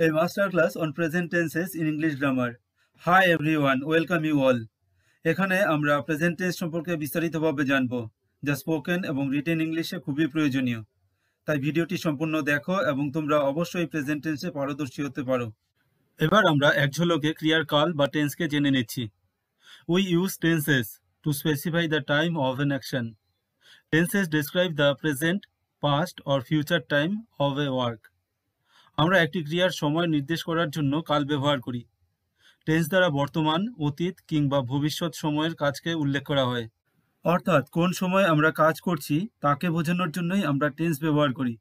A masterclass on present tenses in English grammar. Hi everyone, welcome you all. এখানে আমরা present tense সম্পর্কে বিস্তারিতভাবে জানব, যা স্পোকেন এবং রিটেন ইংলিশে খুবই প্রয়োজনীয়। তাই ভিডিওটি সম্পূর্ণ দেখো এবং তোমরা অবশ্যই প্রেজেন্ট টেন্সে পারদর্শী হতে পারো। এবার আমরা এক ঝলকে ক্রিয়ার কাল বা টেন্সকে জেনে নিচ্ছি। We use tenses to specify the time of an action. Tenses describe the present, past or future time of a work. আমরা একটি ক্রিয়ার সময় নির্দেশ করার জন্য কাল ব্যবহার করি। টেন্স দ্বারা বর্তমান, অতীত কিংবা ভবিষ্যৎ সময়ের কাজকে উল্লেখ করা হয়। অর্থাৎ কোন সময় আমরা কাজ করছি তাকে বোঝানোর জন্যই আমরা টেন্স ব্যবহার করি।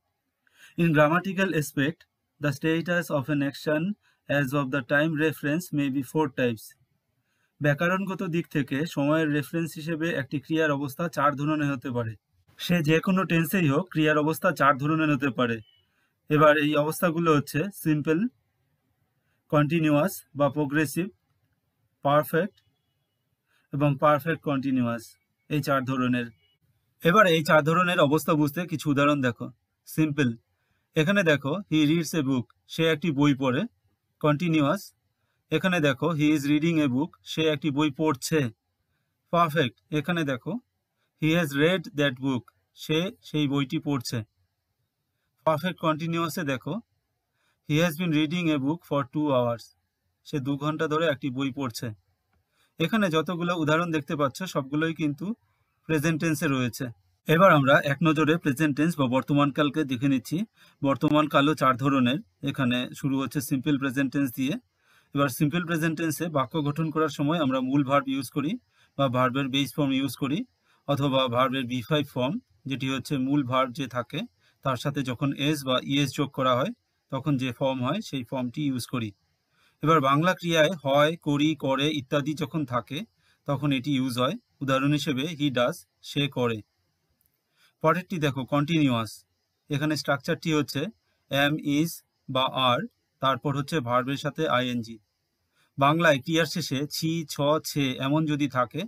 In grammatical aspect, the status of an action as of the time reference may be 4 types. ব্যাকরণগত দিক থেকে সময়ের রেফারেন্স হিসেবে একটি ক্রিয়ার অবস্থা 4 ধরনের হতে পারে। সে যে কোনো টেন্সেই হোক, ক্রিয়ার অবস্থা 4 ধরনের হতে পারে। এবার এই অবস্থাগুলো হচ্ছে সিম্পল, কন্টিনিউয়াস বা প্রোগ্রেসিভ, পারফেক্ট এবং পারফেক্ট কন্টিনিউয়াস, এই 4 ধরনের। এবার এই 4 ধরনের অবস্থা বুঝতে কিছু উদাহরণ দেখো। সিম্পল, এখানে দেখো হি রিডস এ বুক, সে একটি বই পড়ে। কন্টিনিউয়াস, এখানে দেখো হি ইজ রিডিং এ বুক, সে একটি বই পড়ছে। পারফেক্ট, এখানে দেখো he has read that book, সে সেই বইটি পড়ছে। পারফেক্ট কন্টিনিউয়াসে দেখো he has been reading a book for 2 hours, সে 2 ঘন্টা ধরে একটি বই পড়ছে। এখানে যতগুলো উদাহরণ দেখতে পাচ্ছ সবগুলোই কিন্তু প্রেজেন্ট টেন্সে রয়েছে। এবার আমরা এক নজরে প্রেজেন্ট টেন্স বা বর্তমানকালকে দেখে নিচ্ছি। বর্তমানকালও 4 ধরনের। এখানে শুরু হচ্ছে সিম্পল প্রেজেন্ট টেন্স দিয়ে। এবার সিম্পল প্রেজেন্ট টেন্সে বাক্য গঠন করার সময় আমরা মূল ভার্ব ইউজ করি বা ভার্বের বেস ফর্ম ইউজ করি, অথবা ভার্বের V5 ফর্ম, যেটি হচ্ছে মূল ভার্ব যে থাকে তার সাথে যখন এস বা ইএস যোগ করা হয় তখন যে ফর্ম হয় সেই ফর্মটি ইউজ করি। এবার বাংলা ক্রিয়ায় হয়, করি, করে ইত্যাদি যখন থাকে তখন এটি ইউজ হয়। উদাহরণ হিসেবে হি ডাজ, সে করে। পরেরটি দেখো কন্টিনিউয়াস। এখানে স্ট্রাকচারটি হচ্ছে এম, ইজ বা আর, তারপর হচ্ছে ভার্বের সাথে আইএনজি। বাংলায় ক্রিয়ার শেষে ছি, ছ, ছে এমন যদি থাকে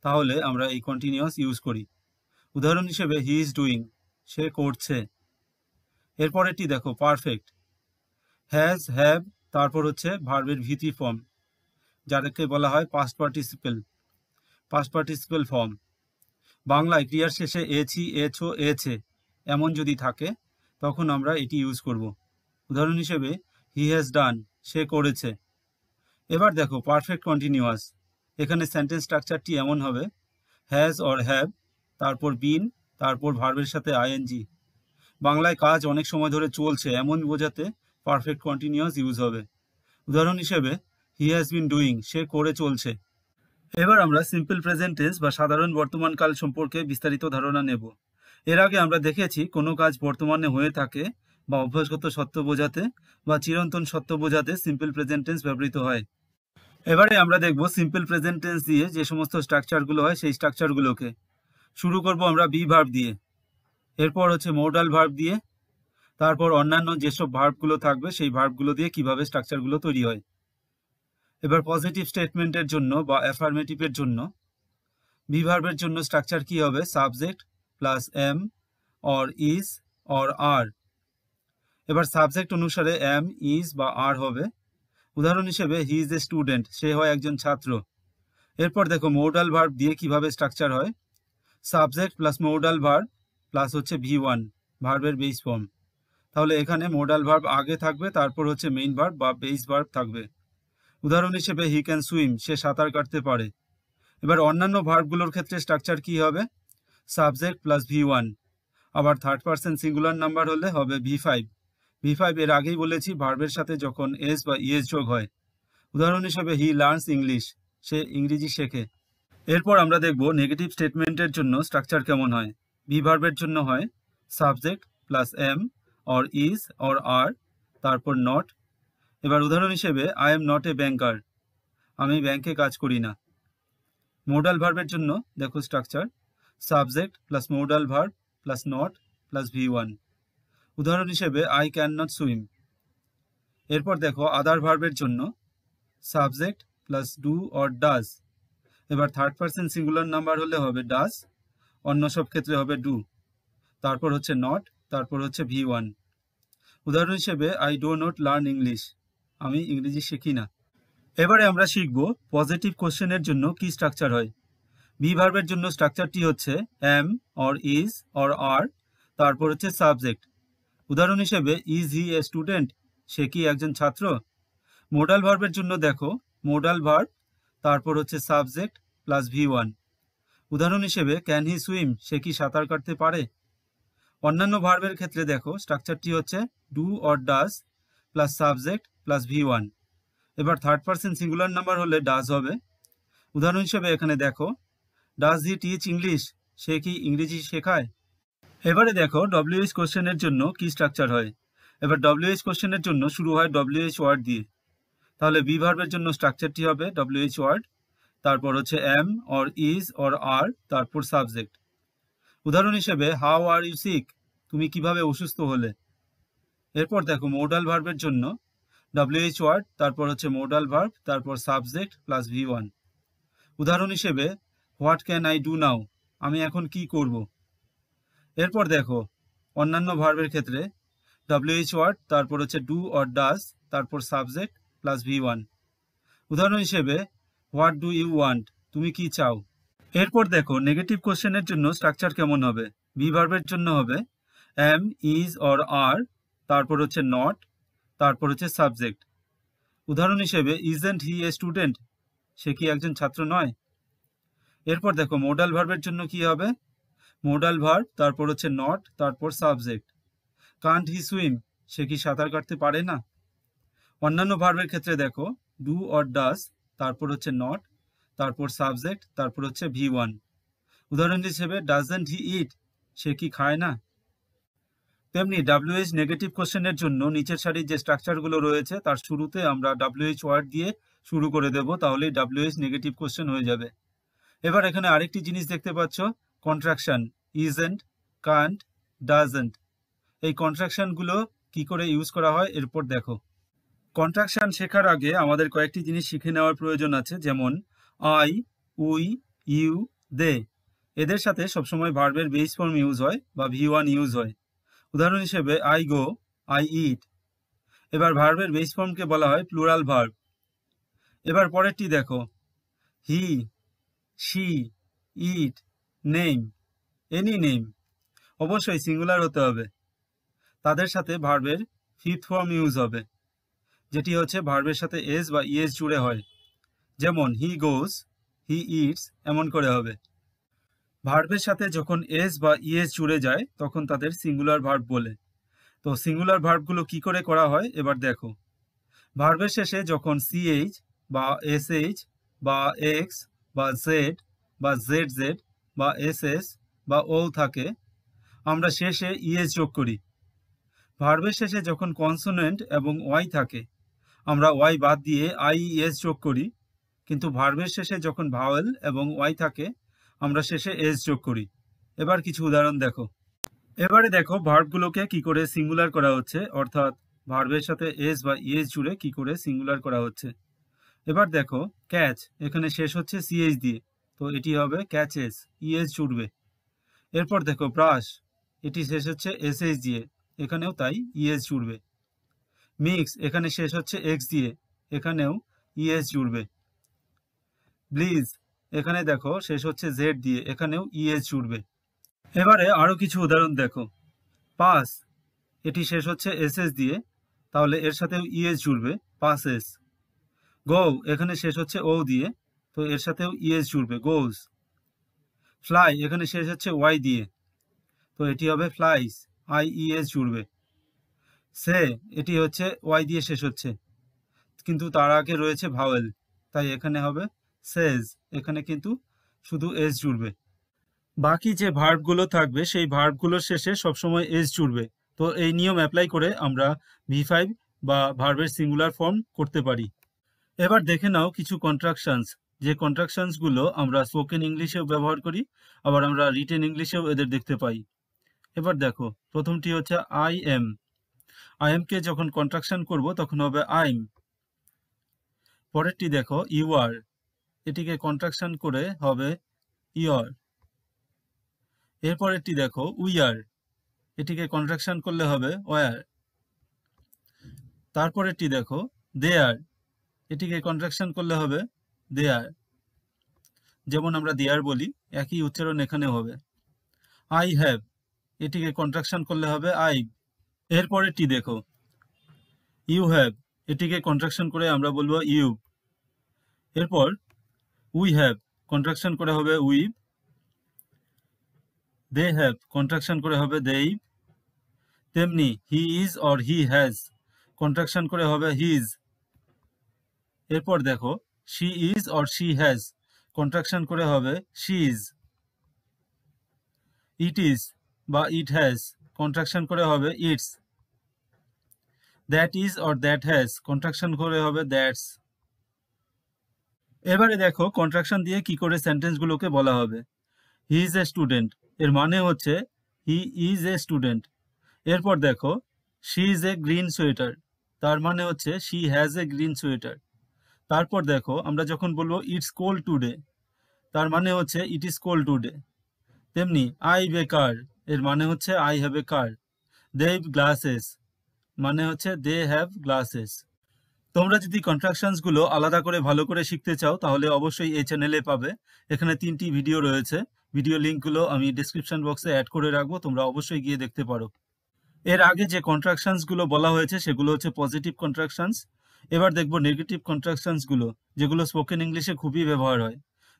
তাহলে আমরা এই কন্টিনিউয়াস ইউজ করি। উদাহরণ হিসেবে হি ইজ ডুইং, সে করছে। এরপরেরটি দেখো পারফেক্ট। হ্যাজ, হ্যাভ, তারপর হচ্ছে ভার্বের ভিটি ফর্ম, যাদেরকে বলা হয় পাস্ট পার্টিসিপেল ফর্ম। বাংলায় ক্রিয়ার শেষে এছি, এছো, এছে এমন যদি থাকে তখন আমরা এটি ইউজ করব। উদাহরণ হিসেবে হি হ্যাজ ডান, সে করেছে। এবার দেখো পারফেক্ট কন্টিনিউয়াস। এখানে সেন্টেন্স স্ট্রাকচারটি এমন হবে হ্যাজ অর হ্যাভ, তারপর বিন, তারপর ভার্বের সাথে আইএনজি। বাংলায় কাজ অনেক সময় ধরে চলছে এমন বোঝাতে পারফেক্ট কন্টিনিউয়াস ইউজ হবে। উদাহরণ হিসেবে হি হ্যাজ বিন ডুইং, সে করে চলছে। এবার আমরা সিম্পল প্রেজেন্ট টেন্স বা সাধারণ বর্তমানকাল সম্পর্কে বিস্তারিত ধারণা নেব। এর আগে আমরা দেখেছি কোনো কাজ বর্তমানে হয়ে থাকে বা অভ্যাসগত সত্য বোঝাতে বা চিরন্তন সত্য বোঝাতে সিম্পল প্রেজেন্ট টেন্স ব্যবহৃত হয়। এবারে আমরা দেখব সিম্পল প্রেজেন্ট টেন্স দিয়ে যে সমস্ত স্ট্রাকচারগুলো হয় সেই স্ট্রাকচারগুলোকে। শুরু করব আমরা বি ভার্ব দিয়ে, এরপর হচ্ছে মোডাল ভার্ব দিয়ে, তারপর অন্যান্য যেসব ভার্বগুলো থাকবে সেই ভার্বগুলো দিয়ে কিভাবে স্ট্রাকচারগুলো তৈরি হয়। এবার পজিটিভ স্টেটমেন্টের জন্য বা অ্যাফার্মেটিভের জন্য বি ভার্বের জন্য স্ট্রাকচার কি হবে? Subject plus am or is or are. এবার সাবজেক্ট অনুসারে এম, ইজ বা আর হবে। উদাহরণ হিসেবে হি ইজ এ স্টুডেন্ট, সে হয় একজন ছাত্র। এরপর দেখো মোডাল ভার্ব দিয়ে কিভাবে স্ট্রাকচার হয়। Subject plus modal verb plus হচ্ছে V1 ভার্বের বেস ফর্ম। তাহলে এখানে মোডাল ভার্ব আগে থাকবে, তারপর হচ্ছে মেইন ভার্ব বা বেস ভার্ব থাকবে। উদাহরণ হিসেবে হি ক্যান সুইম, সে সাঁতার কাটতে পারে। এবার অন্যান্য ভার্বগুলোর ক্ষেত্রে স্ট্রাকচার কি হবে? Subject plus V1। আবার থার্ড পারসন সিঙ্গুলার নাম্বার হলে হবে V5 এর আগেই বলেছি ভার্বের সাথে যখন এস বা ইএস যোগ হয়। উদাহরণ হিসেবে হি লার্নস ইংলিশ, সে ইংরেজি শেখে। এরপর আমরা দেখব নেগেটিভ স্টেটমেন্টের জন্য স্ট্রাকচার কেমন হয়। বি ভার্বের জন্য হয় subject plus am or is or are, তারপর নট। এবার উদাহরণ হিসেবে I am not a banker, আমি ব্যাংকে কাজ করি না। মোডাল ভার্বের জন্য দেখো structure subject plus modal verb plus not plus V1। উদাহরণ হিসেবে আই ক্যান নট সুইম। এরপর দেখো আদার ভার্বের জন্য subject plus do or does. এবার থার্ড পারসন সিঙ্গুলার নাম্বার হলে হবে ডাজ, অন্য সব ক্ষেত্রে হবে ডু। তারপর হচ্ছে নট, তারপর হচ্ছে V1। উদাহরণ হিসেবে I do not learn English, আমি ইংরেজি শিখি না। এবারে আমরা শিখব পজিটিভ কোশ্চেনের জন্য কি স্ট্রাকচার হয়। বি ভার্বের জন্য স্ট্রাকচারটি হচ্ছে am or is or are, তারপর হচ্ছে সাবজেক্ট। উদাহরণ হিসেবে ইজ হি এ স্টুডেন্ট, সে কি একজন ছাত্র। মোডাল ভার্বের জন্য দেখো মোডাল ভার্ব, তারপর হচ্ছে সাবজেক্ট প্লাস V1। উদাহরণ হিসেবে ক্যান হি সুইম, সে কি সাঁতার কাটতে পারে। অন্যান্য ভার্বের ক্ষেত্রে দেখো স্ট্রাকচারটি হচ্ছে do or does plus subject plus V1। এবার থার্ড পারসন সিঙ্গুলার নাম্বার হলে ডাজ হবে। উদাহরণ হিসেবে এখানে দেখো ডাজ হি টিচ ইংলিশ, সে কি ইংরেজি শেখায়। এবারে দেখো WH কোশ্চেনের জন্য কি স্ট্রাকচার হয়। এবার WH কোশ্চেনের জন্য শুরু হয় WH ওয়ার্ড দিয়ে, তাহলে বি ভার্বের জন্য স্ট্রাকচারটি হবে WH ওয়ার্ড, তারপর হচ্ছে am or is or are, তারপর সাবজেক্ট। উদাহরণ হিসেবে হাউ আর ইউ সিক, তুমি কিভাবে অসুস্থ হলে। এরপর দেখো মোডাল ভার্বের জন্য WH ওয়ার্ড, তারপর হচ্ছে মোডাল ভার্ব, তারপর সাবজেক্ট প্লাস V1। উদাহরণ হিসেবে what can I do now, আমি এখন কি করব। এরপর দেখো অন্যান্য ভার্বের ক্ষেত্রে WH ওয়ার্ড, তারপর হচ্ছে ডু অর ডাজ, তারপর সাবজেক্ট প্লাস V1। উদাহরণ হিসেবে হোয়াট ডু ইউ ওয়ান্ট, তুমি কি চাও। এরপর দেখো নেগেটিভ কোশ্চেনের জন্য স্ট্রাকচার কেমন হবে। বি ভার্বের জন্য হবে এম ইজ অর আর, তারপর হচ্ছে নট, তারপর হচ্ছে সাবজেক্ট। উদাহরণ হিসেবে ইজেন্ট হি এ স্টুডেন্ট, সে কি একজন ছাত্র নয়। এরপর দেখো মোডাল ভার্বের জন্য কি হবে, মোডাল ভার্ব, তারপর হচ্ছে নট, তারপর সাবজেক্ট। কান্ট হি সুইম, সে কি সাঁতার কাটতে পারে না। অন্যান্য ভার্বের ক্ষেত্রে দেখো ডু অর ডাজ, তারপর হচ্ছে নট, তারপর সাবজেক্ট, তারপর হচ্ছে V1। উদাহরণ হিসেবে ডাজন্ট হি ইট, সে কি খায় না। তেমনি WH নেগেটিভ কোশ্চেনের জন্য নিচের সারির যে স্ট্রাকচারগুলো রয়েছে তার শুরুতে আমরা WH ওয়ার্ড দিয়ে শুরু করে দেব, তাহলেই WH নেগেটিভ কোশ্চেন হয়ে যাবে। এবার এখানে আরেকটি জিনিস দেখতে পাচ্ছ, কন্ট্রাকশন ইজেন্ট, কান্ট, ডাজন্ট। এই কন্ট্রাকশনগুলো কি করে ইউজ করা হয় এরপর দেখো। কন্ট্রাকশন শেখার আগে আমাদের কয়েকটি জিনিস শিখে নেওয়ার প্রয়োজন আছে, যেমন আই, উই, ইউ, দে। এদের সাথে সবসময় ভার্বের বেস ফর্ম ইউজ হয় বা V1 ইউজ হয়। উদাহরণ হিসেবে আই গো, আই ইট। এবার ভার্বের বেস ফর্মকে বলা হয় প্লুরাল ভার্ব। এবার পরেরটি দেখো he, she, it, name, any name. অবশ্যই সিঙ্গুলার হতে হবে। তাদের সাথে ভার্বের ফিফথ ফর্ম ইউজ হবে, যেটি হচ্ছে ভার্বের সাথে এস বা ইএস জুড়ে হয়, যেমন হি গোজ, হি ইটস, এমন করে হবে। ভার্বের সাথে যখন এস বা ইএস জুড়ে যায় তখন তাদের সিঙ্গুলার ভার্ব বলে। তো সিঙ্গুলার ভার্বগুলো কি করে করা হয় এবার দেখো। ভার্বের শেষে যখন CH বা SH বা X বা Z বা ZZ বা SS বা O থাকে, আমরা শেষে ইএস যোগ করি। ভার্বের শেষে যখন কনসোনেন্ট এবং ওয়াই থাকে, আমরা ওয়াই বাদ দিয়ে IES যোগ করি। কিন্তু ভার্বের শেষে যখন ভাওয়েল এবং ওয়াই থাকে, আমরা শেষে এস যোগ করি। এবার কিছু উদাহরণ দেখো। এবারে দেখো ভার্বগুলোকে কি করে সিঙ্গুলার করা হচ্ছে, অর্থাৎ ভার্বের সাথে এস বা ইএস জুড়ে কি করে সিঙ্গুলার করা হচ্ছে। এবার দেখো ক্যাচ, এখানে শেষ হচ্ছে CH দিয়ে, তো এটি হবে ক্যাচেস, ইএস জুড়বে। এরপর দেখো ব্রাশ, এটি শেষ হচ্ছে SH দিয়ে, এখানেও তাই ইএস জুড়বে। মিক্স, এখানে শেষ হচ্ছে X দিয়ে, এখানেও ইএস জুড়বে। ব্লিজ, এখানে দেখো শেষ হচ্ছে Z দিয়ে, এখানেও ইএস জুড়বে। এবারে আরো কিছু উদাহরণ দেখো। পাস, এটি শেষ হচ্ছে SS দিয়ে, তাহলে এর সাথেও ইএস জুড়বে, পাসেস। গো, এখানে শেষ হচ্ছে O দিয়ে, তো এর সাথেও ইএস জুড়বে, গোজ। ফ্লাই, এখানে শেষ হচ্ছে ওয়াই দিয়ে, তো এটি হবে ফ্লাইস, IES জুড়বে। সে, এটি হচ্ছে ওয়াই দিয়ে শেষ হচ্ছে, কিন্তু তার আগে রয়েছে ভাওয়েল, তাই এখানে হবে সেজ, এখানে কিন্তু শুধু এস জুড়বে। বাকি যে ভার্বগুলো থাকবে সেই ভার্বগুলোর শেষে সবসময় এস জুড়বে। তো এই নিয়ম অ্যাপ্লাই করে আমরা V5 বা ভার্বের সিঙ্গুলার ফর্ম করতে পারি। এবার দেখে নাও কিছু কন্ট্রাকশনস, যে কন্ট্রাকশনসগুলো আমরা স্পোকেন ইংলিশেও ব্যবহার করি, আবার আমরা রিটেন ইংলিশেও এদের দেখতে পাই। এবার দেখো প্রথমটি হচ্ছে আই এম। আই এমকে যখন কন্ট্রাকশন করব তখন হবে আইম। পরেরটি দেখো ইউ আর, এটিকে কন্ট্রাকশন করে হবে ইয়র। এরপরেরটি দেখো উই আর, এটিকে কন্ট্রাকশন করলে হবে ওয়ার। তারপরেরটি দেখো দেয়ার, এটিকে কন্ট্রাকশন করলে হবে দেয়ার, যেমন আমরা দেয়ার বলি একই উচ্চারণ এখানে হবে। আই হ্যাভ, এটিকে কন্ট্রাকশন করলে হবে আই। এরপরেরটি দেখো ইউ হ্যাভ, এটিকে কন্ট্রাকশন করে আমরা বলবো ইউ। এরপর উই হ্যাভ, কন্ট্রাকশন করে হবে উই। দে হ্যাভ, কন্ট্রাকশন করে হবে দেই। তেমনি he is or he has, contraction করে হবে হিজ। এরপর দেখো she is or she has, contraction করে হবে শিজ। ইট ইজ বা ইট হ্যাজ, কন্ট্রাকশন করে হবে it's. That is or that has, contraction করে হবে দ্যাটস। এবারে দেখো কন্ট্রাকশন দিয়ে কি করে সেন্টেন্সগুলোকে বলা হবে। হি ইজ এ স্টুডেন্ট, এর মানে হচ্ছে হি ইজ এ স্টুডেন্ট। এরপর দেখো she is a green sweater, তার মানে হচ্ছে she has a green sweater. তারপর দেখো আমরা যখন বলবো ইটস কোল্ড টুডে, তার মানে হচ্ছে ইট ইজ কোল্ড টুডে। তেমনি আই হ্যাভ এ কার, এর মানে হচ্ছে I have a car. They have glasses, মানে হচ্ছে দে হ্যাভ গ্লাসেস। তোমরা যদি কন্ট্রাকশনস গুলো আলাদা করে ভালো করে শিখতে চাও তাহলে অবশ্যই এই চ্যানেলে পাবে। এখানে 3টি ভিডিও রয়েছে, ভিডিও লিঙ্কগুলো আমি ডিসক্রিপশন বক্সে অ্যাড করে রাখবো, তোমরা অবশ্যই গিয়ে দেখতে পারো। এর আগে যে কন্ট্রাকশনস গুলো বলা হয়েছে সেগুলো হচ্ছে পজিটিভ কন্ট্রাকশনস। এবার দেখবো নেগেটিভ কন্ট্রাকশনস গুলো, যেগুলো স্পোকেন ইংলিশে খুবই ব্যবহার হয়।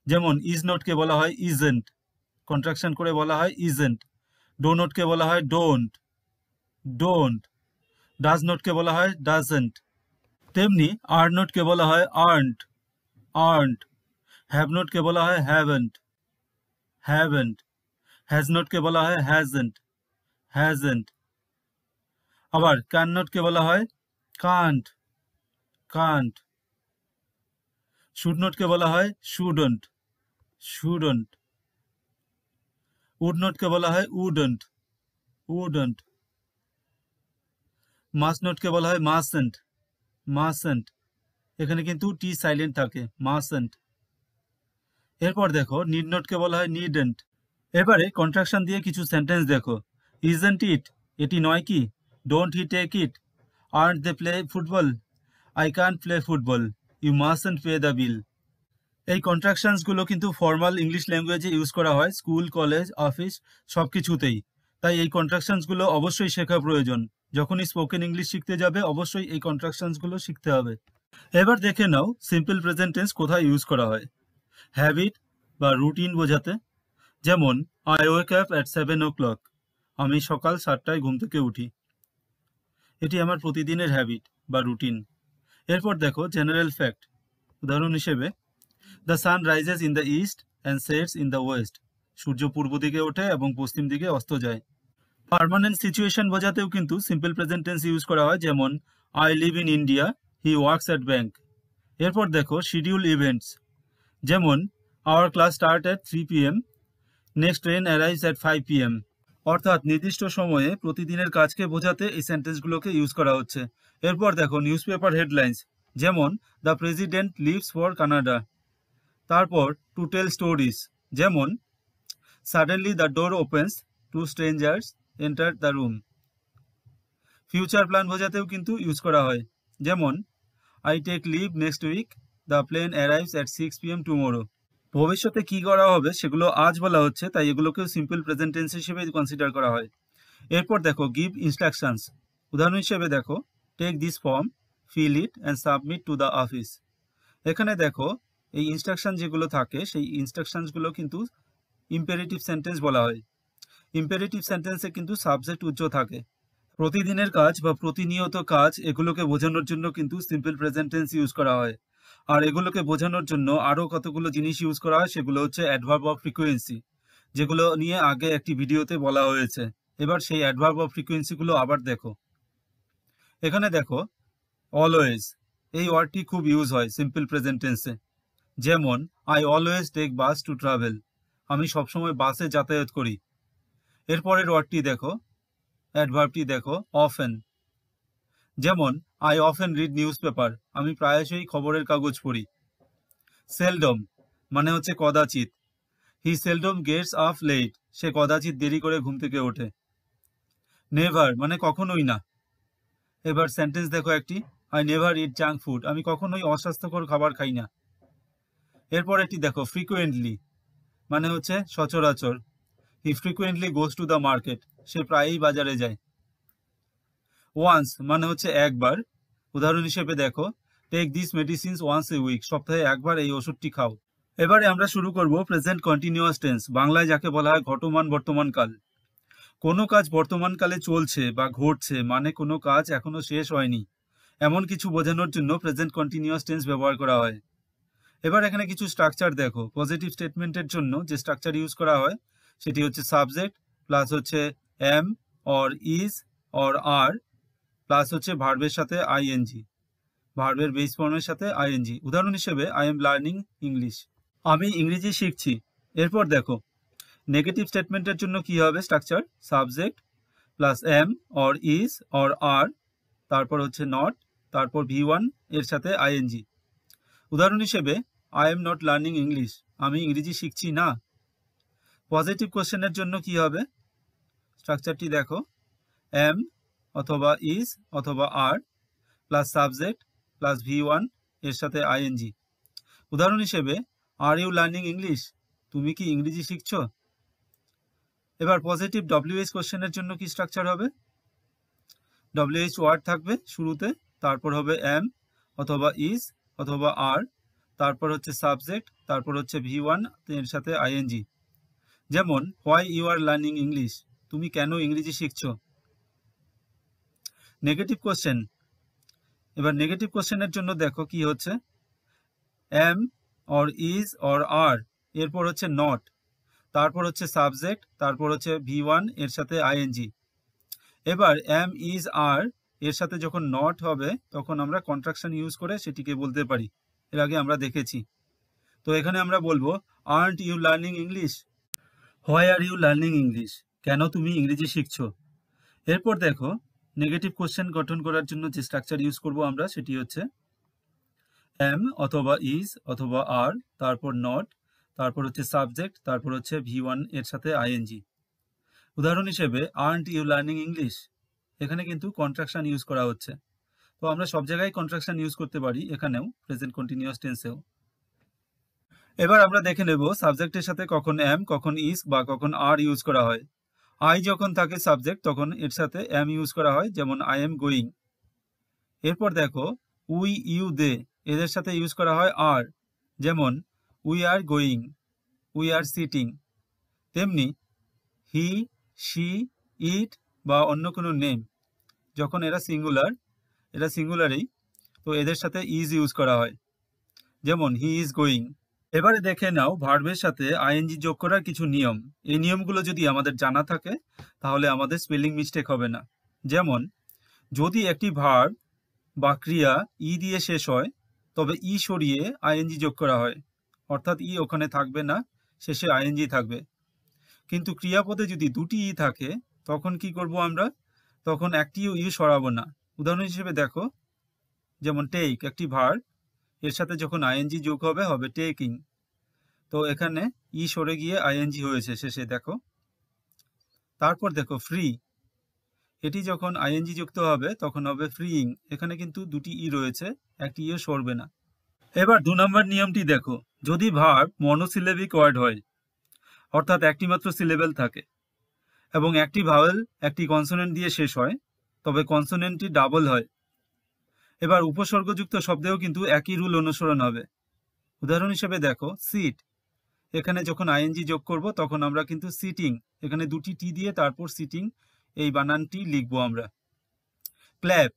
যেমন ইজ নটকে বলা হয় ইজেন্ট, কন্ট্রাকশন করে বলা হয় ইজেন্ট। ডো নটকে বলা হয় ডোন্ট, ডোন্ট। ডাজ নটকে বলা হয় ডাজেন্ট। তেমনি আর নটকে বলা হয় আর্নড, আর্নড। হ্যাভ নটকে বলা হয় হ্যাভেন্ট, হ্যাভেন্ট। হ্যাজ নটকে বলা হয় হ্যাজেন্ট, হ্যাজেন্ট। আবার ক্যান নটকে বলা হয় কান্ট, কান্ট। শুড নটকে বলা হয় শুডন্ট, শুডন্ট। উড নটকে বলা হয় উডন্ট, উডন্ট। মাস্ট নটকে বলা হয় মাসেন্ট, মাসেন্ট। এখানে কিন্তু টি সাইলেন্ট থাকে, মাসেন্ট। এরপর দেখো নিড নটকে বলা হয় নিডেন্ট। এবারে কন্ট্রাকশন দিয়ে কিছু সেন্টেন্স দেখো। ইজেন্ট ইট, এটি নয় কি? Don't he take it? Aren't they play football? I can't play football, you mustn't pay the bill. এই কন্ট্রাকশনস গুলো কিন্তু ফর্মাল ইংলিশ ল্যাঙ্গুয়েজে ইউজ করা হয়, স্কুল, কলেজ, অফিস সবকিছুতেই। তাই এই কন্ট্রাকশনস গুলো অবশ্যই শেখা প্রয়োজন। যখনই স্পোকেন ইংলিশ শিখতে যাবে অবশ্যই এই কন্ট্রাকশনস গুলো শিখতে হবে। এবার দেখে নাও সিম্পল প্রেজেন্ট টেন্স কোথায় ইউজ করা হয়। হ্যাবিট বা রুটিন বোঝাতে, যেমন I wake up at 7 o'clock, আমি সকাল 7টায় ঘুম থেকে উঠি। এটি আমার প্রতিদিনের হ্যাবিট বা রুটিন। এরপর দেখো জেনারেল ফ্যাক্ট, উদাহরণ হিসেবে the sun rises in the east and sets in the west, সূর্য পূর্ব দিকে ওঠে এবং পশ্চিম দিকে অস্ত যায়। পার্মানেন্ট সিচুয়েশন বোঝাতেও কিন্তু সিম্পল প্রেজেন্ট টেন্স ইউজ করা হয়, যেমন I live in India, he works at bank. এরপর দেখো শিডিউল ইভেন্টস, যেমন our class start at 3 PM, next train arrives at 5 PM। অর্থাৎ নির্দিষ্ট সময়ে প্রতিদিনের কাজকে বোঝাতে এই সেন্টেন্সগুলোকে ইউজ করা হচ্ছে। এরপর দেখো নিউজ পেপার হেডলাইন্স, যেমন the president leaves for Canada. তারপর টু টেল স্টোরিজ, যেমন suddenly the door opens, two strangers enter the room. Future plan বোঝাতেও কিন্তু ইউজ করা হয়, যেমন I take leave next week, the plane arrives at 6 PM tomorrow. ভবিষ্যতে কি করা হবে সেগুলো আজ বলা হচ্ছে, তাই এগুলোকেও সিম্পল প্রেজেন্ট টেন্স হিসেবে কনসিডার করা হয়। এরপর দেখো গিভ ইনস্ট্রাকশনস, উদাহরণ হিসেবে দেখো take this form, fill it and submit to the office. এখানে দেখো এই ইনস্ট্রাকশন যেগুলো থাকে সেই ইনস্ট্রাকশনসগুলো কিন্তু ইম্পেরেটিভ সেন্টেন্স বলা হয়। ইম্পেরেটিভ সেন্টেন্সে কিন্তু সাবজেক্ট উজ্জ থাকে। প্রতিদিনের কাজ বা প্রতিনিয়ত কাজ এগুলোকে বোঝানোর জন্য কিন্তু সিম্পল প্রেজেন্ট টেন্স ইউজ করা হয়। আর এগুলোকে বোঝানোর জন্য আরও কতগুলো জিনিস ইউজ করা হয়, সেগুলো হচ্ছে অ্যাডভার্ব অফ ফ্রিকোয়েন্সি, যেগুলো নিয়ে আগে একটি ভিডিওতে বলা হয়েছে। এবার সেই অ্যাডভার্ব অফ ফ্রিকোয়েন্সিগুলো আবার দেখো। এখানে দেখো অলওয়েজ, এই ওয়ার্ডটি খুব ইউজ হয় সিম্পল প্রেজেন্ট টেন্সে, যেমন I always take bus to travel, আমি সবসময় বাসে যাতায়াত করি। এরপরের ওয়ার্ডটি দেখো, অ্যাডভার্বটি দেখো অফেন, যেমন I often read news paper, আমি প্রায়শই খবরের কাগজ পড়ি। সেলডম মানে হচ্ছে কদাচিৎ, হি সেলডম গেটস আপ লেট, সে কদাচিৎ দেরি করে ঘুম থেকে ওঠে। নেভার মানে কখনোই না। এবার সেন্টেন্স দেখো একটি, I never it junk food, আমি কখনোই অস্বাস্থ্যকর খাবার খাই না। এরপর একটি দেখো, ফ্রিকুয়েন্টলি মানে হচ্ছে সচরাচর, he frequently goes to the market, সে প্রায়ই বাজারে যায়। ওয়ান্স মানে হচ্ছে একবার, উদাহরণ হিসেবে দেখো, take this medicines once a week, সপ্তাহে একবার এই ওষুধটি খাও। এবারে আমরা শুরু করব প্রেজেন্ট কন্টিনিউয়াস টেন্স, বাংলায় যাকে বলা হয় ঘটমান বর্তমান কাল। কোনো কাজ বর্তমানকালে চলছে বা ঘটছে মানে কোনো কাজ এখনো শেষ হয়নি, এমন কিছু বোঝানোর জন্য প্রেজেন্ট কন্টিনিউয়াস টেন্স ব্যবহার করা হয়। এবার এখানে কিছু স্ট্রাকচার দেখো। পজিটিভ স্টেটমেন্টের জন্য যে স্ট্রাকচার ইউজ করা হয় সেটি হচ্ছে সাবজেক্ট প্লাস হচ্ছে am or is or are plus হচ্ছে ভার্বের সাথে আইএনজি, ভার্বের বেস ফর্মের সাথে আইএনজি। উদাহরণ হিসেবে আই এম লার্নিং ইংলিশ, আমি ইংরেজি শিখছি। এরপর দেখো নেগেটিভ স্টেটমেন্টের জন্য কি হবে structure, subject plus am or is or are, তারপর হচ্ছে নট, তারপর ভি1 এর সাথে আইএনজি। উদাহরণ হিসেবে I am not learning English, আমি ইংরেজি শিখছি না। পজিটিভ কোশ্চেনের জন্য কি হবে স্ট্রাকচারটি দেখো, এম অথবা ইজ অথবা আর প্লাস সাবজেক্ট প্লাস ভি1 এর সাথে আইএনজি। উদাহরণ হিসেবে আর ইউ লার্নিং ইংলিশ, তুমি কি ইংরেজি শিখছো। এবার পজিটিভ ডব্লিউএইচ কোশ্চেনের জন্য কি স্ট্রাকচার হবে, ডব্লিউএইচ ওয়ার্ড থাকবে শুরুতে, তারপর হবে এম অথবা ইজ অথবা আর, তারপর হচ্ছে সাবজেক্ট, তারপর হচ্ছে ভি1 এর সাথে আইএনজি। যেমন why you are learning English, তুমি কেন ইংরেজি শিখছো। নেগেটিভ কোশ্চেন, এবার নেগেটিভ কোশ্চেনের জন্য দেখো কি হচ্ছে, am or is or are, এরপর হচ্ছে নট, তারপর হচ্ছে সাবজেক্ট, তারপর হচ্ছে ভি1 এর সাথে আইএনজি। এবার এম ইজ আর এর সাথে যখন নট হবে তখন আমরা কন্ট্রাকশন ইউজ করে সেটিকে বলতে পারি, এর আগে আমরা দেখেছি। তো এখানে আমরা বলবো aren't you learning English, why are you learning English, কেন তুমি ইংরেজি শিখছো। এরপর দেখো নেগেটিভ কোশ্চেন গঠন করার জন্য যে স্ট্রাকচার ইউজ করব আমরা সেটি হচ্ছে এম অথবা ইজ অথবা আর, তারপর নট, তারপর হচ্ছে সাবজেক্ট, তারপর হচ্ছে ভি1 এর সাথে আইএনজি। উদাহরণ হিসেবে আর্নট ইউ লার্নিং ইংলিশ, এখানে কিন্তু কন্ট্রাকশন ইউজ করা হচ্ছে। তো আমরা সব জায়গায় কন্ট্রাকশন ইউজ করতে পারি, এখানেও প্রেজেন্ট কন্টিনিউয়াস টেন্সেও। এবার আমরা দেখে নেব সাবজেক্টের সাথে কখন এম কখন ইজ বা কখন আর ইউজ করা হয়। আই যখন থাকে সাবজেক্ট তখন এর সাথে এম ইউজ করা হয়, যেমন আই এম গোয়িং। এরপর দেখো উই ইউ দে এদের সাথে ইউজ করা হয় আর, যেমন we are going, we are sitting. তেমনি হি শি ইট বা অন্য কোনো নেম যখন এরা সিঙ্গুলার, এরা সিঙ্গুলারেই, তো এদের সাথে ইজ ইউজ করা হয়, যেমন হি ইজ গোয়িং। এবারে দেখে নাও ভার্বের সাথে আইএনজি যোগ করার কিছু নিয়ম। এই নিয়মগুলো যদি আমাদের জানা থাকে তাহলে আমাদের স্পেলিং মিস্টেক হবে না। যেমন যদি একটি ভার্ব বা ক্রিয়া ই দিয়ে শেষ হয় তবে ই সরিয়ে আইএনজি যোগ করা হয়, অর্থাৎ ই ওখানে থাকবে না, শেষে আইএনজি থাকবে। কিন্তু ক্রিয়াপদে যদি দুটি ই থাকে তখন কি করব আমরা, তখন একটিও ই সরাবো না। উদাহরণ হিসেবে দেখো, যেমন টেক একটি ভার্ব, এর সাথে যখন আইএনজি যোগ হবে হবে টেকিং, তো এখানে ই সরে গিয়ে আইএনজি হয়েছে শেষে দেখো। তারপর দেখো ফ্রি, এটি যখন আইএনজি যুক্ত হবে তখন হবে ফ্রিইং, এখানে কিন্তু দুটি ই রয়েছে, একটি ইও সরবে না। এবার 2 নম্বর নিয়মটি দেখো, যদি ভার্ব মনোসিলেবিক ওয়ার্ড হয় অর্থাৎ একটি মাত্র সিলেবেল থাকে এবং একটি ভাওয়েল একটি কনসোনেন্ট দিয়ে শেষ হয় তবে কনসোনেন্টটি ডাবল হয়। এবার উপসর্গযুক্ত শব্দেও কিন্তু একই রুল অনুসরণ হবে। উদাহরণ হিসেবে দেখো সিট, এখানে যখন আইএনজি যোগ করব তখন আমরা কিন্তু সিটিং, এখানে দুটি টি দিয়ে তারপর সিটিং এই বানানটি লিখবো আমরা। ক্ল্যাপ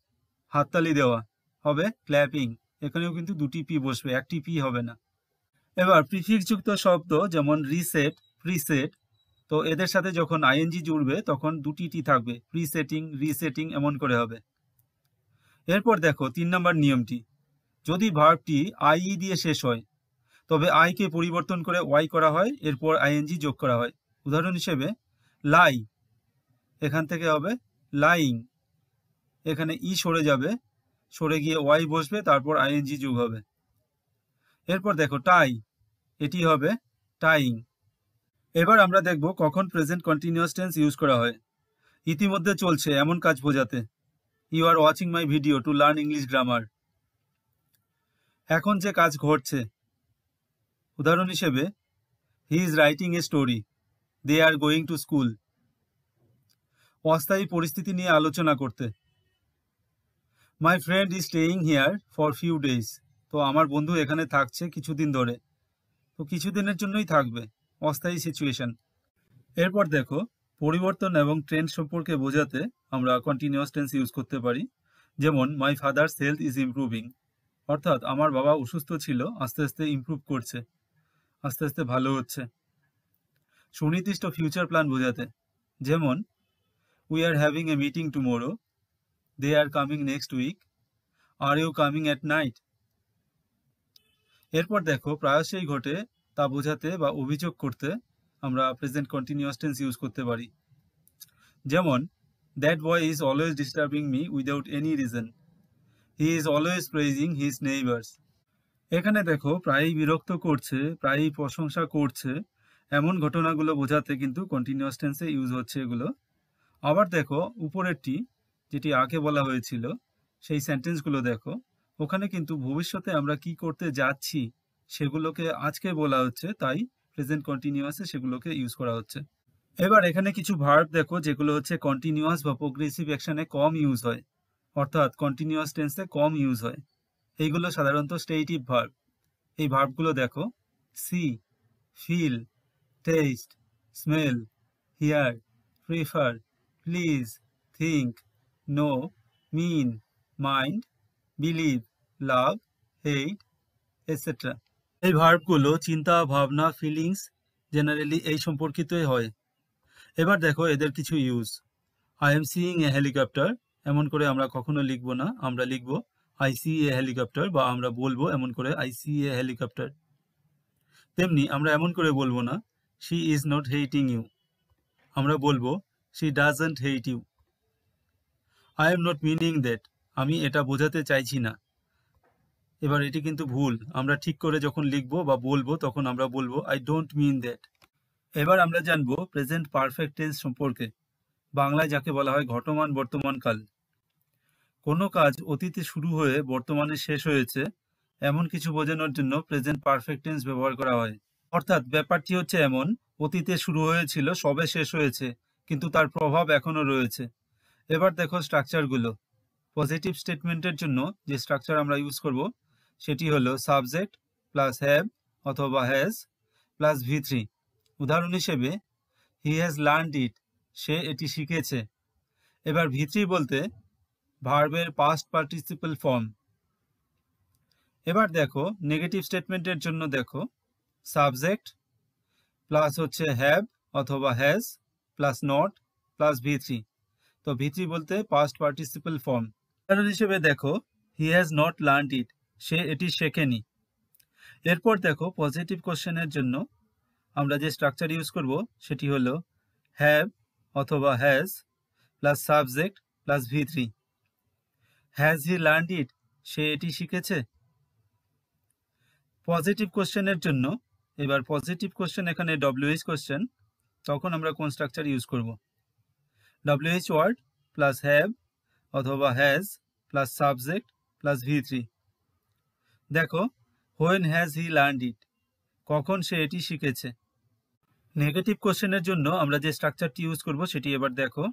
হাততালি দেওয়া হবে ক্ল্যাপিং, এখানেও কিন্তু দুটি পি বসবে, একটি পি হবে না। এবার প্রিফিক্স যুক্ত শব্দ যেমন রিসেট, প্রিসেট, তো এদের সাথে যখন আইএনজি জুড়বে তখন দুটি টি থাকবে, প্রিসেটিং, রিসেটিং এমন করে হবে। এরপর দেখো 3 নম্বর নিয়মটি, যদি ভার্বটি আই দিয়ে শেষ হয় তবে আই কে পরিবর্তন করে ওয়াই করা হয়, এরপর আইএনজি যোগ করা হয়। উদাহরণ হিসেবে লাই, এখান থেকে হবে লাইং, এখানে ই সরে যাবে, সরে গিয়ে ওয়াই বসবে, তারপর আইএনজি যোগ হবে। এরপর দেখো টাই, এটি হবে টাইং। এবার আমরা দেখব কখন প্রেজেন্ট কন্টিনিউয়াস টেন্স ইউজ করা হয়। ইতিমধ্যে চলছে এমন কাজ বোঝাতে, you are watching my video to learn English grammar. এখন যে কাজ ঘটছে, উদাহরণ হিসেবে he is writing a story, they are going to school. অস্থায়ী পরিস্থিতি নিয়ে আলোচনা করতে, my friend is staying here for few days. তো আমার বন্ধু এখানে থাকছে কিছুদিন ধরে, তো কিছুদিনের জন্যই থাকবে, অস্থায়ী সিচুয়েশন। এরপর দেখো, পরিবর্তন এবং ট্রেন্ড সম্পর্কে বোঝাতে আমরা কন্টিনিউয়াস টেন্স ইউজ করতে পারি। যেমন my father's health is improving, অর্থাৎ আমার বাবা অসুস্থ ছিল, আস্তে আস্তে ইমপ্রুভ করছে, আস্তে আস্তে ভালো হচ্ছে। সুনির্দিষ্ট ফিউচার প্ল্যান বোঝাতে, যেমন we are having a meeting tomorrow, they are coming next week, are you coming at night. এরপর দেখো, প্রায়শই ঘটে তা বোঝাতে বা অভিযোগ করতে আমরা প্রেজেন্ট কন্টিনিউয়াস টেন্স ইউজ করতে পারি। যেমন that boy is always disturbing me without any reason, he is always praising his neighbours. এখানে দেখো, প্রায়ই বিরক্ত করছে, প্রায়ই প্রশংসা করছে, এমন ঘটনাগুলো বোঝাতে কিন্তু কন্টিনিউয়াস টেন্সে ইউজ হচ্ছে এগুলো। আবার দেখো উপরেরটি, যেটি আগে বলা হয়েছিল, সেই সেন্টেন্সগুলো দেখো, ওখানে কিন্তু ভবিষ্যতে আমরা কি করতে যাচ্ছি সেগুলোকে আজকে বলা হচ্ছে, তাই প্রেজেন্ট কন্টিনিউয়াসে সেগুলোকে ইউজ করা হচ্ছে। এবার এখানে কিছু ভার্ব দেখো যেগুলো হচ্ছে কন্টিনিউয়াস বা প্রোগ্রেসিভ অ্যাকশনে কম ইউজ হয়, অর্থাৎ কন্টিনিউয়াস টেন্সে কম ইউজ হয়। এইগুলো সাধারণত স্টেটিভ ভার্ব। এই ভার্বগুলো দেখো, see, feel, taste, smell, hear, prefer, please, think, know, mean, mind, believe, love, hate, etcetera. এই ভার্বগুলো চিন্তা, ভাবনা, ফিলিংস জেনারেলি এই সম্পর্কিতই হয়। এবার দেখো এদের কিছু use. I am seeing A helicopter, এমন করে আমরা কখনো লিখবো না, আমরা লিখবো আই সি এ হেলিকপ্টার, বা আমরা বলবো এমন করে আই সি এ হেলিকপ্টার। তেমনি আমরা এমন করে বলবো না she is not hating you, আমরা বলবো she doesn't hate you. I am not meaning that, আমি এটা বোঝাতে চাইছি না। এবার এটি কিন্তু ভুল, আমরা ঠিক করে যখন লিখবো বা বলবো তখন আমরা বলবো আই ডোন্ট মিন দ্যাট। এবার আমরা জানবো প্রেজেন্ট পারফেক্ট টেন্স সম্পর্কে, বাংলায় যাকে বলা হয় ঘটমান বর্তমান কাল। কোনো কাজ অতীতে শুরু হয়ে বর্তমানে শেষ হয়েছে এমন কিছু বোঝানোর জন্য প্রেজেন্ট পারফেক্ট টেন্স ব্যবহার করা হয়। অর্থাৎ ব্যাপারটি হচ্ছে এমন, অতীতে শুরু হয়েছিল, সবে শেষ হয়েছে, কিন্তু তার প্রভাব এখনো রয়েছে। এবার দেখো স্ট্রাকচারগুলো। পজিটিভ স্টেটমেন্টের জন্য যে স্ট্রাকচার আমরা ইউজ করব সেটি হলো সাবজেক্ট প্লাস হ্যাভ অথবা হ্যাজ প্লাস V3। উদাহরণ হিসেবে হি হ্যাজ লার্নড ইট, সে এটি শিখেছে। এবার V3 বলতে ভার্বের পাস্ট পার্টিসিপল ফর্ম। এবার দেখো নেগেটিভ স্টেটমেন্টের জন্য দেখো সাবজেক্ট প্লাস হচ্ছে হ্যাভ অথবা has plus not plus V3। তো V3 বলতে পাস্ট পার্টিসিপল ফর্ম। উদাহরণ হিসেবে দেখো he has not learned it, সে এটি শেখেনি। এরপর দেখো পজিটিভ কোশ্চেনের জন্য আমরা যে স্ট্রাকচার ইউজ করব সেটি হলো হ্যাভ অথবা has plus subject plus V3। Has he learned it, সে এটি শিখেছে। পজিটিভ কোশ্চেনের জন্য, এবার পজিটিভ কোশ্চেন এখানে WH কোশ্চেন, তখন আমরা কোন স্ট্রাকচার ইউজ করব? WH ওয়ার্ড প্লাস হ্যাভ অথবা has plus subject plus V3। দেখো when has he learned it, কখন সে এটি শিখেছে। নেগেটিভ কোশ্চেনের জন্য আমরা যে স্ট্রাকচারটি ইউজ করব সেটি এবার দেখো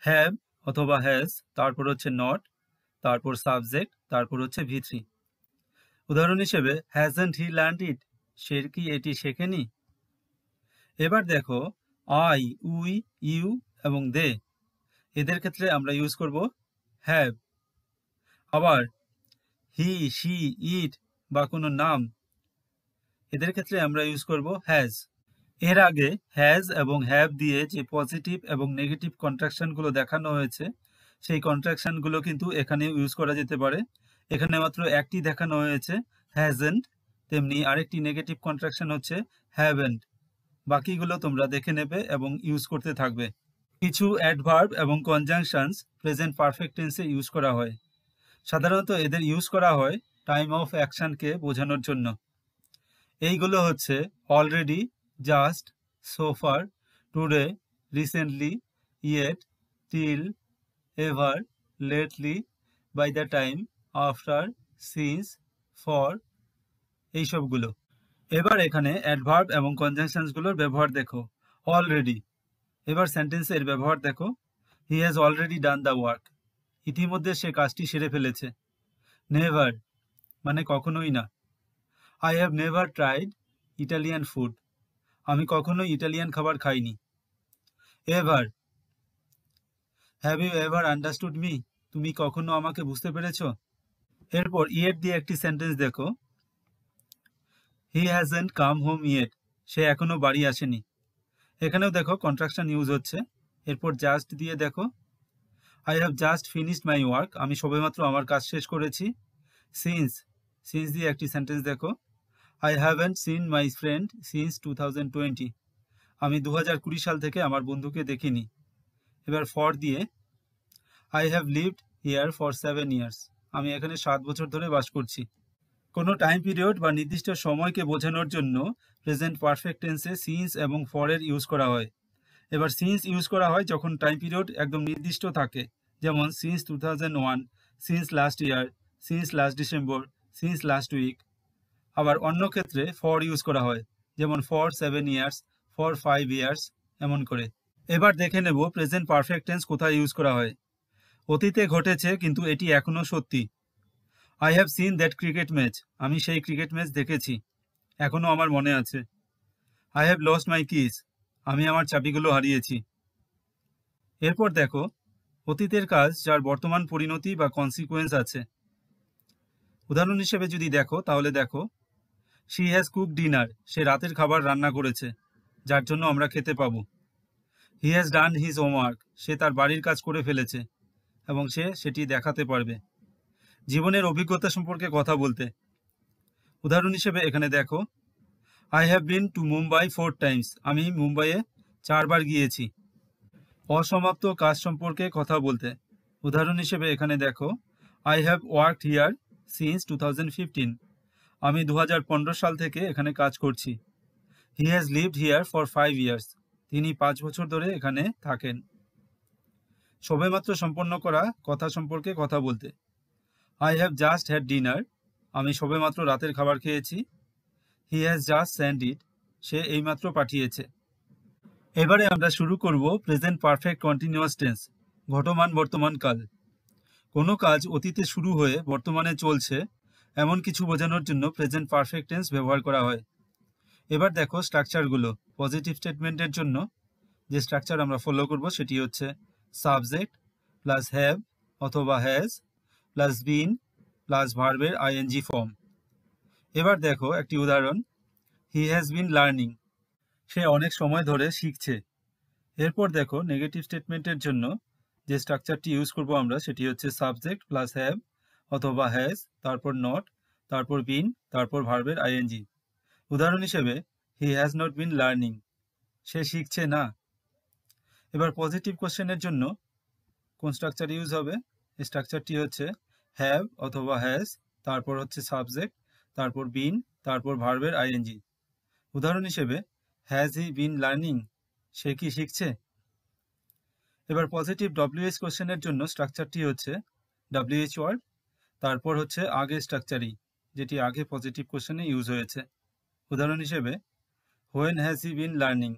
হ্যাভ অথবা হ্যাজ, তারপর হচ্ছে নট, তারপর সাবজেক্ট, তারপর হচ্ছে V3। উদাহরণ হিসেবে হ্যাজন্ট হি লার্নড ইট, সে কি এটি শেখেনি। এবার দেখো আই, উই, ইউ এবং দে, এদের ক্ষেত্রে আমরা ইউজ করব হ্যাভ। আবার হি, শি, ইট বা কোনো নাম, এদের ক্ষেত্রে আমরা ইউজ করব হ্যাজ। এর আগে হ্যাজ এবং হ্যাভ দিয়ে যে পজিটিভ এবং নেগেটিভ কন্ট্রাকশনগুলো দেখানো হয়েছে সেই কন্ট্রাকশনগুলো কিন্তু এখানে ইউজ করা যেতে পারে। এখানে মাত্র একটি দেখানো হয়েছে হ্যাজেন্ট, তেমনি আরেকটি নেগেটিভ কন্ট্রাকশন হচ্ছে হ্যাভেন্ট। বাকিগুলো তোমরা দেখে নেবে এবং ইউজ করতে থাকবে। কিছু অ্যাডভার্ব এবং কনজাংশনস প্রেজেন্ট পারফেক্ট টেন্সে ইউজ করা হয়। সাধারণত এদের ইউজ করা হয় টাইম অফ অ্যাকশনকে বোঝানোর জন্য। এইগুলো হচ্ছে already, just, so far, today, recently, yet, till, ever, lately, by the time, after, since, for, এইসবগুলো। এবার এখানে অ্যাডভার্ব এবং কনজাংশনসগুলোর ব্যবহার দেখো। অলরেডি, এবার সেন্টেন্সের ব্যবহার দেখো। He has already done the work, ইতিমধ্যে সে কাজটি সেরে ফেলেছে। নেভার মানে কখনোই না। I have never tried Italian food, আমি কখনোই ইটালিয়ান খাবার খাইনি। Ever, have you ever understood me, তুমি কখনো আমাকে বুঝতে পেরেছ? এরপর ইয়েট দিয়ে একটি সেন্টেন্স দেখো। হি হ্যাজন্ট কাম হোম ইয়েট, সে এখনো বাড়ি আসেনি। এখানেও দেখো কন্ট্রাকশন ইউজ হচ্ছে। এরপর জাস্ট দিয়ে দেখো। I have just finished my work, আমি সবেমাত্র আমার কাজ শেষ করেছি। সিন্স, সিন্স দিয়ে একটি সেন্টেন্স দেখো। I haven't seen my friend since 2020, আমি 2020 সাল থেকে আমার বন্ধুকে দেখিনি। এবার ফর দিয়ে। I have lived here for 7 years, আমি এখানে 7 বছর ধরে বাস করছি। কোনো টাইম পিরিয়ড বা নির্দিষ্ট সময়কে বোঝানোর জন্য প্রেজেন্ট পারফেক্ট টেন্সে সিন্স এবং ফরের ইউজ করা হয়। এবার সিন্স ইউজ করা হয় যখন টাইম পিরিয়ড একদম নির্দিষ্ট থাকে, যেমন since 2001, since last year, since last December, since last week. আবার অন্য ক্ষেত্রে ফর ইউজ করা হয়, যেমন ফর 7 ইয়ার্স, ফর 5 ইয়ার্স, এমন করে। এবার দেখে নেব প্রেজেন্ট পারফেক্ট টেন্স কোথায় ইউজ করা হয়। অতীতে ঘটেছে কিন্তু এটি এখনো সত্যি। I have seen that cricket match, আমি সেই ক্রিকেট ম্যাচ দেখেছি, এখনো আমার মনে আছে। I have lost my kiss, আমি আমার চাবিগুলো হারিয়েছি। এরপর দেখো অতীতের কাজ যার বর্তমান পরিণতি বা কনসিকুয়েন্স আছে। উদাহরণ হিসেবে যদি দেখো তাহলে দেখো, শি হ্যাজ কুক ডিনার, সে রাতের খাবার রান্না করেছে, যার জন্য আমরা খেতে পাবো। He has done his homework, সে তার বাড়ির কাজ করে ফেলেছে এবং সে সেটি দেখাতে পারবে। জীবনের অভিজ্ঞতা সম্পর্কে কথা বলতে। উদাহরণ হিসেবে এখানে দেখো, I have been to Mumbai 4 Times, আমি মুম্বাইয়ে 4 বার গিয়েছি। অসমাপ্ত কাজ সম্পর্কে কথা বলতে। উদাহরণ হিসেবে এখানে দেখো, I have worked here since 2015, আমি 2015 সাল থেকে এখানে কাজ করছি। He has lived here for 5 years, তিনি 5 বছর ধরে এখানে থাকেন। সবেমাত্র সম্পন্ন করা কথা সম্পর্কে কথা বলতে। I have just had dinner, আমি সবেমাত্র রাতের খাবার খেয়েছি। He has just send it, সে এইমাত্র পাঠিয়েছে। এবারে আমরা শুরু করব প্রেজেন্ট পারফেক্ট কন্টিনিউয়াস টেন্স, ঘটমান বর্তমান কাল। কোনো কাজ অতীতে শুরু হয়ে বর্তমানে চলছে এমন কিছু বোঝানোর জন্য প্রেজেন্ট পারফেক্ট টেন্স ব্যবহার করা হয়। এবার দেখো স্ট্রাকচারগুলো। পজিটিভ স্টেটমেন্টের জন্য যে স্ট্রাকচার আমরা ফলো করব সেটি হচ্ছে সাবজেক্ট প্লাস হ্যাভ অথবা হ্যাজ প্লাস বিন প্লাস ভার্বের আইএনজি ফর্ম। এবার দেখো একটি উদাহরণ, হি হ্যাজ বিন লার্নিং, সে অনেক সময় ধরে শিখছে। এরপর দেখো নেগেটিভ স্টেটমেন্টের জন্য যে স্ট্রাকচারটি ইউজ করব আমরা সেটি হচ্ছে সাবজেক্ট প্লাস হ্যাভ অথবা হ্যাজ, তারপর নট, তারপর বিন, তারপর ভার্বের আইএনজি। উদাহরণ হিসেবে he has not been learning, সে শিখছে না। এবার পজিটিভ কোশ্চেনের জন্য কোন স্ট্রাকচার ইউজ হবে? স্ট্রাকচারটি হচ্ছে হ্যাভ অথবা হ্যাজ, তারপর হচ্ছে সাবজেক্ট, তারপর বিন, তারপর ভার্বের আইএনজি। উদাহরণ হিসেবে হ্যাজ হি বিন লার্নিং, সে কি শিখছে? এবার পজিটিভ ডব্লিউএইচ কোশ্চেনের জন্য স্ট্রাকচারটি হচ্ছে ডব্লিউএইচ ওয়ার্ড, তারপর হচ্ছে আগের স্ট্রাকচারই যেটি আগে পজিটিভ কোশ্চেনে ইউজ হয়েছে। উদাহরণ হিসেবে when has he been learning,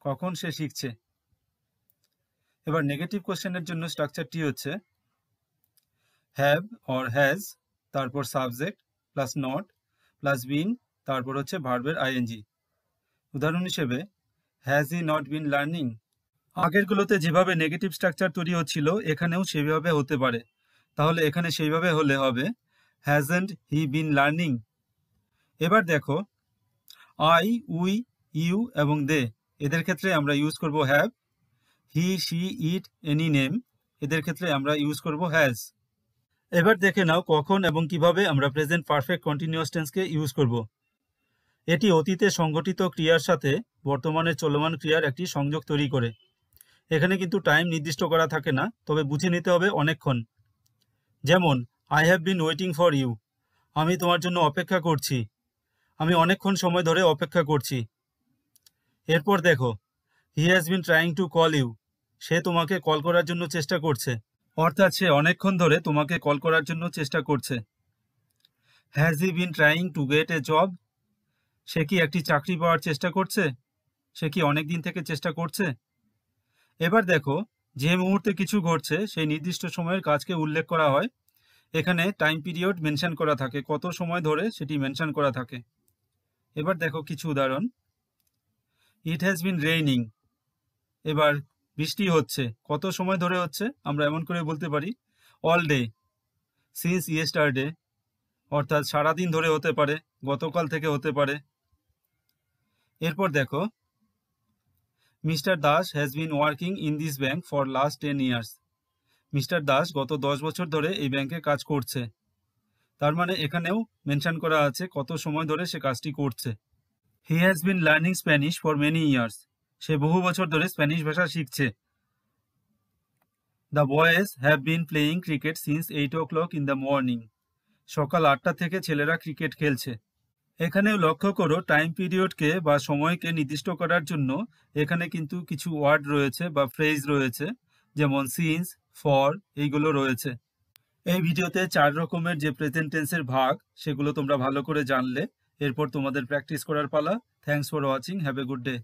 কখন সে শিখছে। এবার নেগেটিভ কোশ্চেনের জন্য স্ট্রাকচারটি হচ্ছে হ্যাভ অর হ্যাজ, তারপর subject plus not plus been, তারপর হচ্ছে ভার্বের আইএনজি। উদাহরণ হিসেবে has he not been learning. আগেরগুলোতে যেভাবে নেগেটিভ স্ট্রাকচার তৈরি হচ্ছিল এখানেও সেইভাবে হতে পারে, তাহলে এখানে সেইভাবে হলে হবে হ্যাজন্ট হি বিন লার্নিং। এবার দেখো আই, উই, ইউ এবং দে, এদের ক্ষেত্রে আমরা ইউজ করব have. He, she, it, any name, এদের ক্ষেত্রে আমরা ইউজ করব হ্যাজ। এবার দেখে নাও কখন এবং কিভাবে আমরা প্রেজেন্ট পারফেক্ট কন্টিনিউয়াস টেন্সকে ইউজ করব। এটি অতীতে সংঘটিত ক্রিয়ার সাথে বর্তমানে চলমান ক্রিয়ার একটি সংযোগ তৈরি করে। এখানে কিন্তু টাইম নির্দিষ্ট করা থাকে না, তবে বুঝে নিতে হবে অনেকক্ষণ। যেমন I have been waiting for you, আমি তোমার জন্য অপেক্ষা করছি, আমি অনেকক্ষণ সময় ধরে অপেক্ষা করছি। এরপর দেখো he has been trying to call you, সে তোমাকে কল করার জন্য চেষ্টা করছে। অর্থাৎ সে অনেকক্ষণ ধরে তোমাকে কল করার জন্য চেষ্টা করছে। Has he been trying to get a job? সে কি একটি চাকরি পাওয়ার চেষ্টা করছে? সে কি অনেক দিন থেকে চেষ্টা করছে? এবার দেখো, যে মুহূর্তে কিছু ঘটছে সেই নির্দিষ্ট সময়ের কাজকে উল্লেখ করা হয়। এখানে টাইম পিরিয়ড মেনশন করা থাকে, কত সময় ধরে সেটি মেনশন করা থাকে। এবার দেখো কিছু উদাহরণ। It has been raining. এবার বৃষ্টি হচ্ছে, কত সময় ধরে হচ্ছে আমরা এমন করে বলতে পারি অল ডে, সিন্স ইয়েস্টারডে, অর্থাৎ সারাদিন ধরে হতে পারে, গতকাল থেকে হতে পারে। এরপর দেখো, mister Das has been working in this bank for last 10 years. Mister Das গত 10 বছর ধরে এই ব্যাংকে কাজ করছে। তার মানে এখানেও মেনশন করা আছে কত সময় ধরে সে কাজটি করছে। He has been learning Spanish for many years. সে বহু বছর ধরে স্প্যানিশ ভাষা শিখছে। The boys have been playing cricket since 8 o'clock in the morning. সকাল 8টা থেকে ছেলেরা ক্রিকেট খেলছে। এখানেও লক্ষ্য করো, টাইম পিরিয়ডকে বা সময়কে নির্দিষ্ট করার জন্য এখানে কিন্তু কিছু ওয়ার্ড রয়েছে বা ফ্রেজ রয়েছে, যেমন সিন্স, ফর, এইগুলো রয়েছে। এই ভিডিওতে 4 রকমের যে প্রেজেন্ট টেন্সের ভাগ সেগুলো তোমরা ভালো করে জানলে। এরপর তোমাদের প্র্যাকটিস করার পালা। Thanks for watching, have a good day.